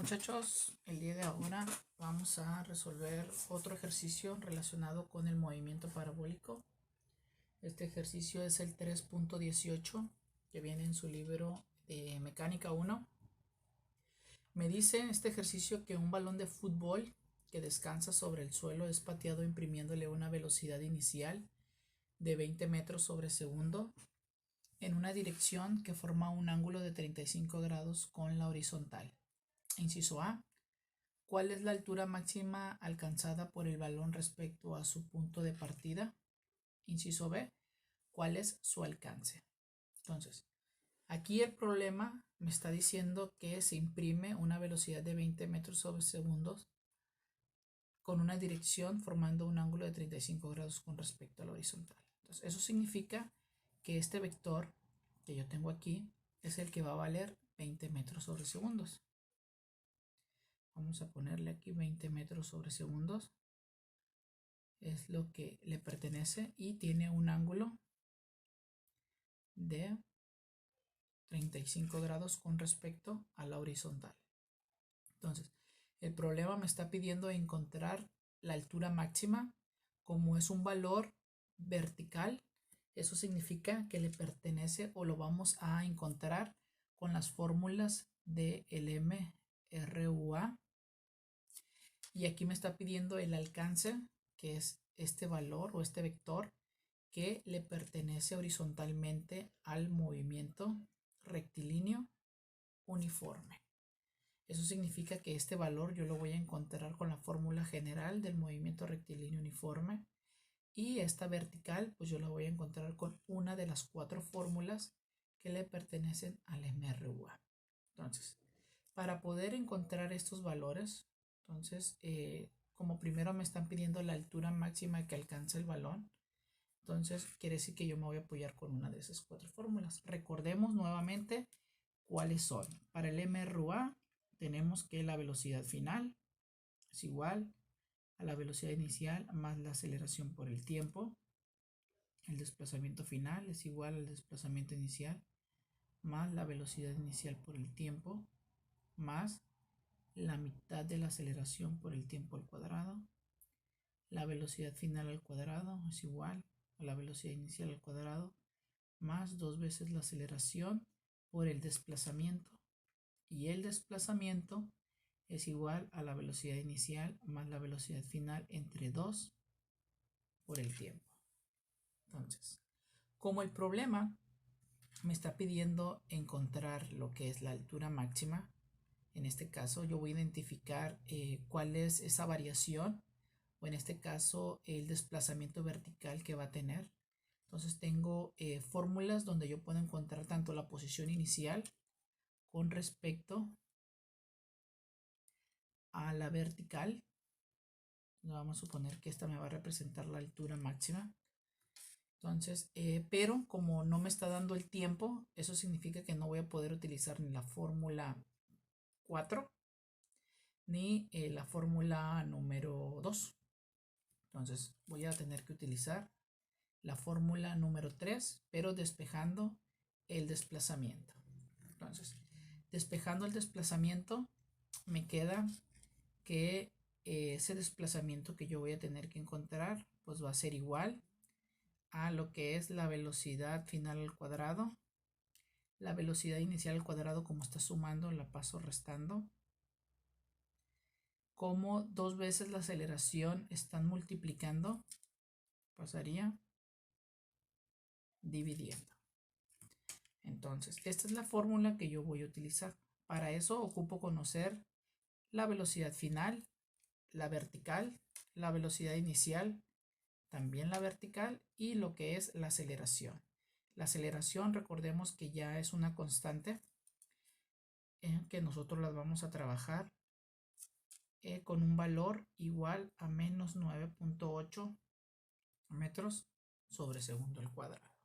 Muchachos, el día de ahora vamos a resolver otro ejercicio relacionado con el movimiento parabólico. Este ejercicio es el 3.18 que viene en su libro de Mecánica 1. Me dice este ejercicio que un balón de fútbol que descansa sobre el suelo es pateado imprimiéndole una velocidad inicial de 20 metros sobre segundo en una dirección que forma un ángulo de 35 grados con la horizontal. Inciso A. ¿Cuál es la altura máxima alcanzada por el balón respecto a su punto de partida? Inciso B. ¿Cuál es su alcance? Entonces, aquí el problema me está diciendo que se imprime una velocidad de 20 metros sobre segundos con una dirección formando un ángulo de 35 grados con respecto a la horizontal. Entonces, eso significa que este vector que yo tengo aquí es el que va a valer 20 metros sobre segundos. Vamos a ponerle aquí 20 metros sobre segundos. Es lo que le pertenece y tiene un ángulo de 35 grados con respecto a la horizontal. Entonces, el problema me está pidiendo encontrar la altura máxima. Como es un valor vertical, eso significa que le pertenece o lo vamos a encontrar con las fórmulas de MRUA. Y aquí me está pidiendo el alcance, que es este valor o este vector que le pertenece horizontalmente al movimiento rectilíneo uniforme. Eso significa que este valor yo lo voy a encontrar con la fórmula general del movimiento rectilíneo uniforme, y esta vertical pues yo la voy a encontrar con una de las 4 fórmulas que le pertenecen al MRUA. Entonces, para poder encontrar estos valores, entonces como primero me están pidiendo la altura máxima que alcanza el balón, entonces quiere decir que yo me voy a apoyar con una de esas 4 fórmulas. Recordemos nuevamente cuáles son. Para el MRUA tenemos que la velocidad final es igual a la velocidad inicial más la aceleración por el tiempo. El desplazamiento final es igual al desplazamiento inicial más la velocidad inicial por el tiempo más la mitad de la aceleración por el tiempo al cuadrado. La velocidad final al cuadrado es igual a la velocidad inicial al cuadrado más 2 veces la aceleración por el desplazamiento, y el desplazamiento es igual a la velocidad inicial más la velocidad final entre 2 por el tiempo. Entonces, como el problema me está pidiendo encontrar lo que es la altura máxima, en este caso yo voy a identificar cuál es esa variación, o en este caso el desplazamiento vertical que va a tener. Entonces tengo fórmulas donde yo puedo encontrar tanto la posición inicial con respecto a la vertical. Vamos a suponer que esta me va a representar la altura máxima. Entonces, pero como no me está dando el tiempo, eso significa que no voy a poder utilizar ni la fórmula 4 ni la fórmula número 2. Entonces voy a tener que utilizar la fórmula número 3, pero despejando el desplazamiento. Entonces, despejando el desplazamiento, me queda que ese desplazamiento que yo voy a tener que encontrar pues va a ser igual a lo que es la velocidad final al cuadrado. La velocidad inicial al cuadrado, como está sumando, la paso restando. Como 2 veces la aceleración están multiplicando, pasaría dividiendo. Entonces, esta es la fórmula que yo voy a utilizar. Para eso ocupo conocer la velocidad final, la vertical, la velocidad inicial, también la vertical, y lo que es la aceleración. La aceleración, recordemos que ya es una constante que nosotros las vamos a trabajar con un valor igual a menos 9.8 metros sobre segundo al cuadrado.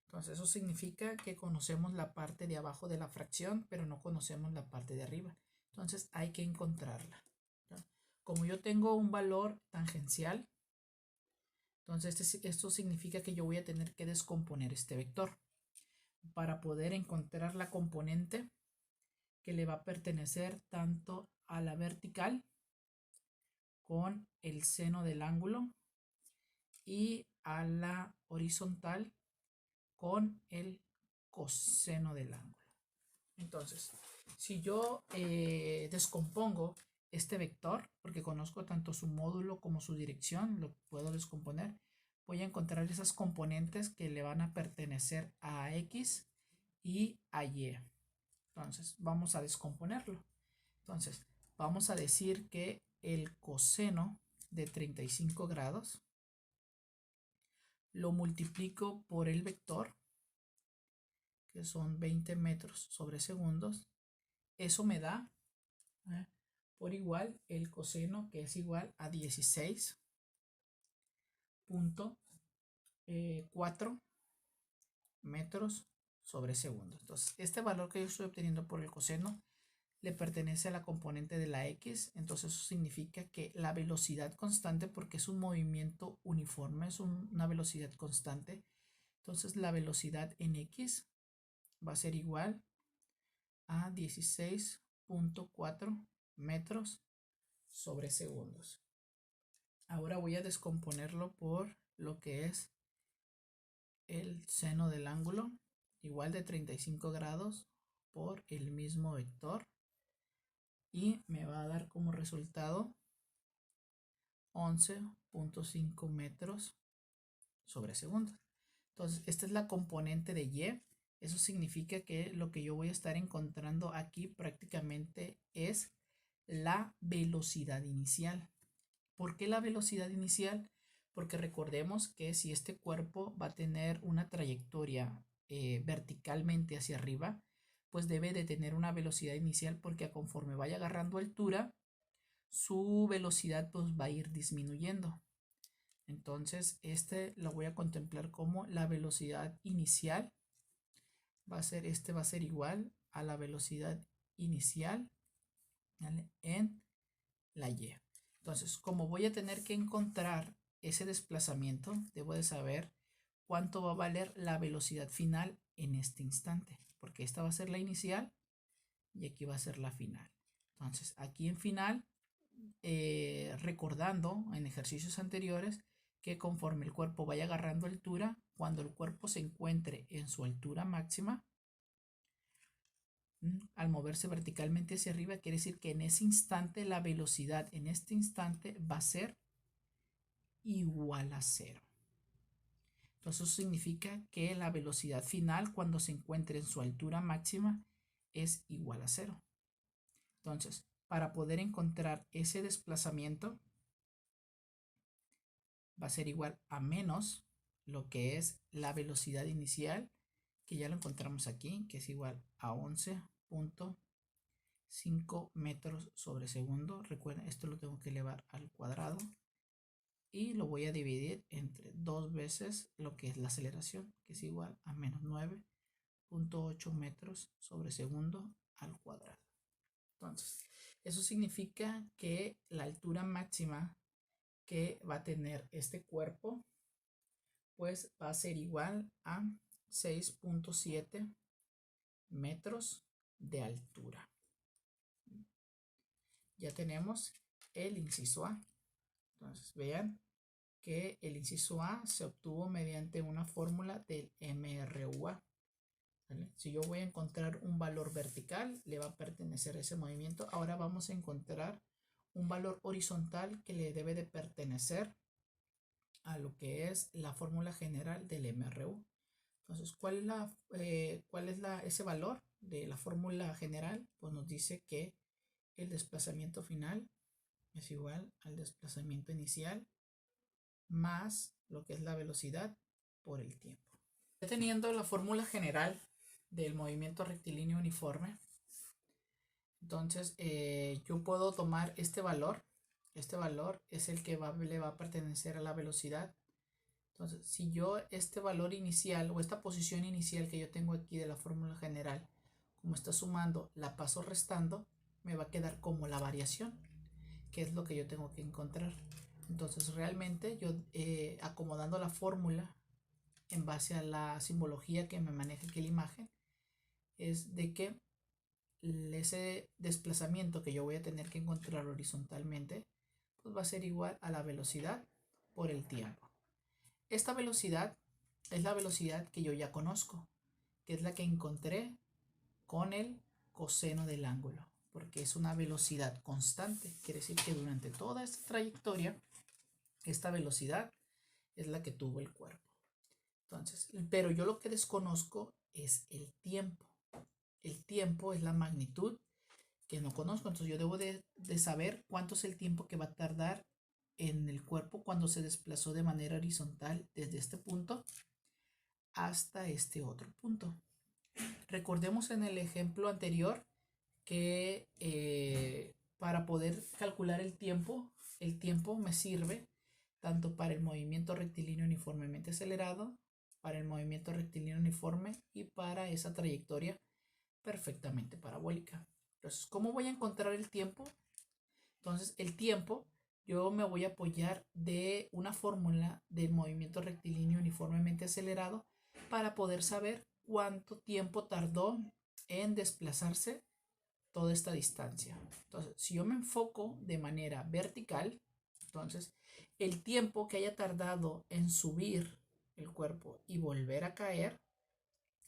Entonces eso significa que conocemos la parte de abajo de la fracción, pero no conocemos la parte de arriba. Entonces hay que encontrarla. Como yo tengo un valor tangencial, entonces esto significa que yo voy a tener que descomponer este vector para poder encontrar la componente que le va a pertenecer tanto a la vertical con el seno del ángulo y a la horizontal con el coseno del ángulo. Entonces, si yo descompongo este vector, porque conozco tanto su módulo como su dirección, lo puedo descomponer, voy a encontrar esas componentes que le van a pertenecer a X y a Y. Entonces, vamos a descomponerlo. Entonces, vamos a decir que el coseno de 35 grados lo multiplico por el vector, que son 20 metros sobre segundos. Eso me da por igual el coseno, que es igual a 16.4 metros sobre segundo. Entonces, este valor que yo estoy obteniendo por el coseno le pertenece a la componente de la X. Entonces, eso significa que la velocidad constante, porque es un movimiento uniforme, es una velocidad constante. Entonces, la velocidad en X va a ser igual a 16.4 metros sobre segundos. Ahora voy a descomponerlo por lo que es el seno del ángulo, igual de 35 grados por el mismo vector, y me va a dar como resultado 11.5 metros sobre segundos. Entonces, esta es la componente de Y. Eso significa que lo que yo voy a estar encontrando aquí prácticamente es la velocidad inicial. ¿Por qué la velocidad inicial? Porque recordemos que si este cuerpo va a tener una trayectoria verticalmente hacia arriba, pues debe de tener una velocidad inicial, porque conforme vaya agarrando altura, su velocidad pues va a ir disminuyendo. Entonces este lo voy a contemplar como la velocidad inicial. Va a ser igual a la velocidad inicial, ¿vale?, en la Y. Entonces, como voy a tener que encontrar ese desplazamiento, debo de saber cuánto va a valer la velocidad final en este instante, porque esta va a ser la inicial y aquí va a ser la final. Entonces, aquí en final, recordando en ejercicios anteriores que conforme el cuerpo vaya agarrando altura, cuando el cuerpo se encuentre en su altura máxima, al moverse verticalmente hacia arriba, quiere decir que en ese instante la velocidad en este instante va a ser igual a 0. Entonces eso significa que la velocidad final cuando se encuentre en su altura máxima es igual a 0. Entonces, para poder encontrar ese desplazamiento, va a ser igual a menos lo que es la velocidad inicial, que ya lo encontramos aquí, que es igual a 11.5 metros sobre segundo. Recuerden, esto lo tengo que elevar al cuadrado y lo voy a dividir entre 2 veces lo que es la aceleración, que es igual a menos 9.8 metros sobre segundo al cuadrado. Entonces, eso significa que la altura máxima que va a tener este cuerpo pues va a ser igual a 6.7 metros de altura. Ya tenemos el inciso A. Entonces vean que el inciso A se obtuvo mediante una fórmula del MRUA. ¿Vale? Si yo voy a encontrar un valor vertical, le va a pertenecer ese movimiento. Ahora vamos a encontrar un valor horizontal que le debe de pertenecer a lo que es la fórmula general del MRU. Entonces, ¿cuál es ese valor de la fórmula general? Pues nos dice que el desplazamiento final es igual al desplazamiento inicial más lo que es la velocidad por el tiempo. Teniendo la fórmula general del movimiento rectilíneo uniforme, entonces yo puedo tomar este valor. Este valor es el que le va a pertenecer a la velocidad. Entonces, si yo este valor inicial o esta posición inicial que yo tengo aquí de la fórmula general, como está sumando, la paso restando, me va a quedar como la variación, que es lo que yo tengo que encontrar. Entonces, realmente yo acomodando la fórmula en base a la simbología que me maneja aquí la imagen, es de que ese desplazamiento que yo voy a tener que encontrar horizontalmente, pues va a ser igual a la velocidad por el tiempo. Esta velocidad es la velocidad que yo ya conozco, que es la que encontré con el coseno del ángulo, porque es una velocidad constante. Quiere decir que durante toda esta trayectoria, esta velocidad es la que tuvo el cuerpo. Entonces, pero yo lo que desconozco es el tiempo. El tiempo es la magnitud que no conozco. Entonces yo debo de saber cuánto es el tiempo que va a tardar en el cuerpo cuando se desplazó de manera horizontal desde este punto hasta este otro punto. Recordemos en el ejemplo anterior que para poder calcular el tiempo me sirve tanto para el movimiento rectilíneo uniformemente acelerado, para el movimiento rectilíneo uniforme y para esa trayectoria perfectamente parabólica. Entonces, ¿cómo voy a encontrar el tiempo? Entonces, el tiempo yo me voy a apoyar de una fórmula del movimiento rectilíneo uniformemente acelerado para poder saber cuánto tiempo tardó en desplazarse toda esta distancia. Entonces, si yo me enfoco de manera vertical, entonces el tiempo que haya tardado en subir el cuerpo y volver a caer,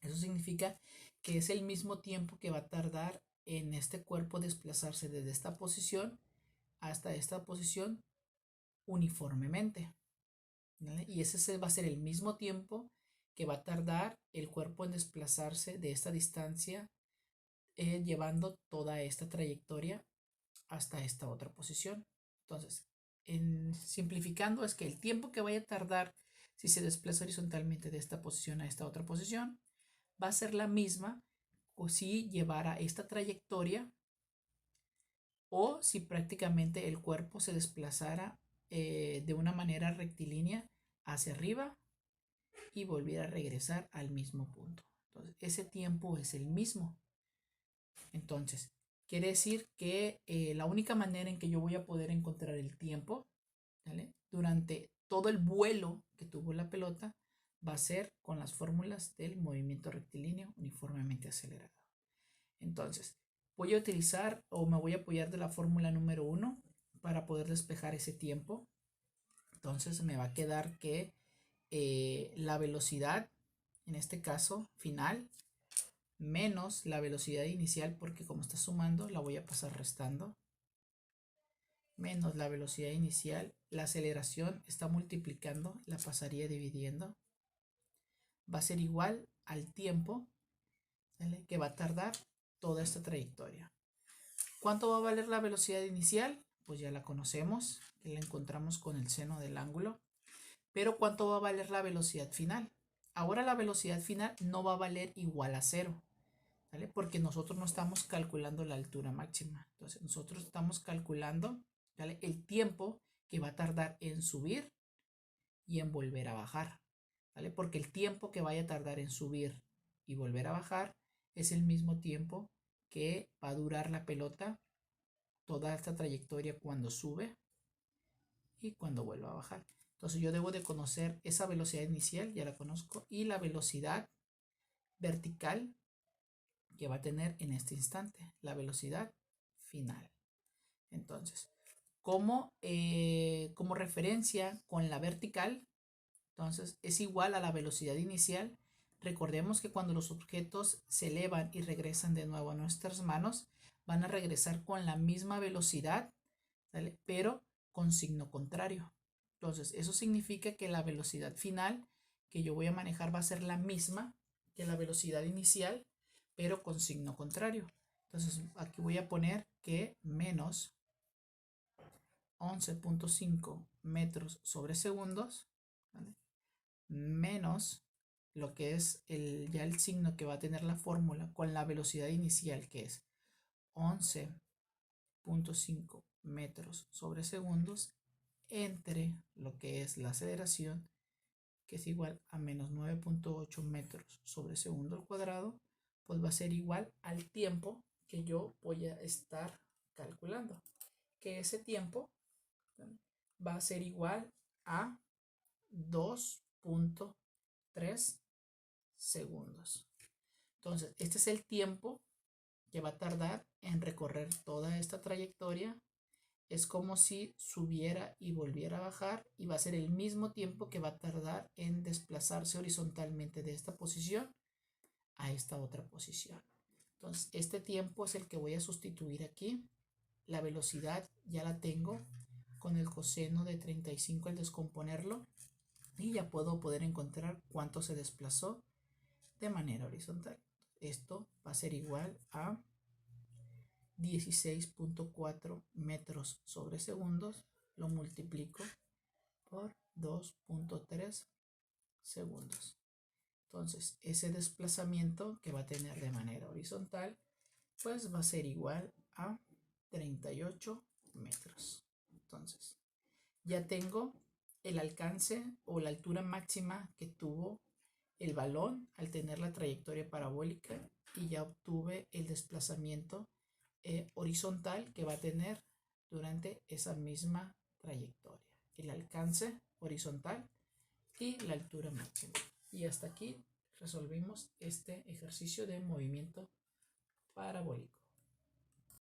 eso significa que es el mismo tiempo que va a tardar en este cuerpo desplazarse desde esta posición hasta esta posición uniformemente, ¿vale? Y ese va a ser el mismo tiempo que va a tardar el cuerpo en desplazarse de esta distancia, llevando toda esta trayectoria hasta esta otra posición. Entonces, simplificando, es que el tiempo que vaya a tardar si se desplaza horizontalmente de esta posición a esta otra posición va a ser la misma o si llevara esta trayectoria o si prácticamente el cuerpo se desplazara de una manera rectilínea hacia arriba y volviera a regresar al mismo punto. Entonces, ese tiempo es el mismo. Entonces, quiere decir que la única manera en que yo voy a poder encontrar el tiempo, ¿vale?, durante todo el vuelo que tuvo la pelota va a ser con las fórmulas del movimiento rectilíneo uniformemente acelerado. Entonces, voy a utilizar o me voy a apoyar de la fórmula número 1 para poder despejar ese tiempo. Entonces me va a quedar que la velocidad, en este caso final, menos la velocidad inicial, porque como está sumando la voy a pasar restando, menos la velocidad inicial, la aceleración está multiplicando, la pasaría dividiendo, va a ser igual al tiempo, ¿vale?, que va a tardar toda esta trayectoria. ¿Cuánto va a valer la velocidad inicial? Pues ya la conocemos, que la encontramos con el seno del ángulo. Pero ¿cuánto va a valer la velocidad final? Ahora la velocidad final no va a valer igual a 0, ¿vale?, porque nosotros no estamos calculando la altura máxima. Entonces nosotros estamos calculando, ¿vale?, el tiempo que va a tardar en subir y en volver a bajar, ¿vale?, porque el tiempo que vaya a tardar en subir y volver a bajar es el mismo tiempo que va a durar la pelota toda esta trayectoria cuando sube y cuando vuelva a bajar. Entonces yo debo de conocer esa velocidad inicial, ya la conozco, y la velocidad vertical que va a tener en este instante, la velocidad final. Entonces, como referencia con la vertical, entonces es igual a la velocidad inicial. Recordemos que cuando los objetos se elevan y regresan de nuevo a nuestras manos, van a regresar con la misma velocidad, ¿vale?, pero con signo contrario. Entonces, eso significa que la velocidad final que yo voy a manejar va a ser la misma que la velocidad inicial, pero con signo contrario. Entonces, aquí voy a poner que menos 11.5 metros sobre segundos, ¿vale?, menos lo que es ya el signo que va a tener la fórmula con la velocidad inicial, que es 11.5 metros sobre segundos, entre lo que es la aceleración, que es igual a menos 9.8 metros sobre segundo al cuadrado, pues va a ser igual al tiempo que yo voy a estar calculando, que ese tiempo va a ser igual a 2.3 segundos. Entonces, este es el tiempo que va a tardar en recorrer toda esta trayectoria. Es como si subiera y volviera a bajar y va a ser el mismo tiempo que va a tardar en desplazarse horizontalmente de esta posición a esta otra posición. Entonces, este tiempo es el que voy a sustituir aquí. La velocidad ya la tengo con el coseno de 35 al descomponerlo y ya puedo poder encontrar cuánto se desplazó de manera horizontal. Esto va a ser igual a 16.4 metros sobre segundos. Lo multiplico por 2.3 segundos. Entonces, ese desplazamiento que va a tener de manera horizontal, pues va a ser igual a 38 metros. Entonces, ya tengo el alcance o la altura máxima que tuvo el balón al tener la trayectoria parabólica y ya obtuve el desplazamiento horizontal que va a tener durante esa misma trayectoria. El alcance horizontal y la altura máxima. Y hasta aquí resolvimos este ejercicio de movimiento parabólico.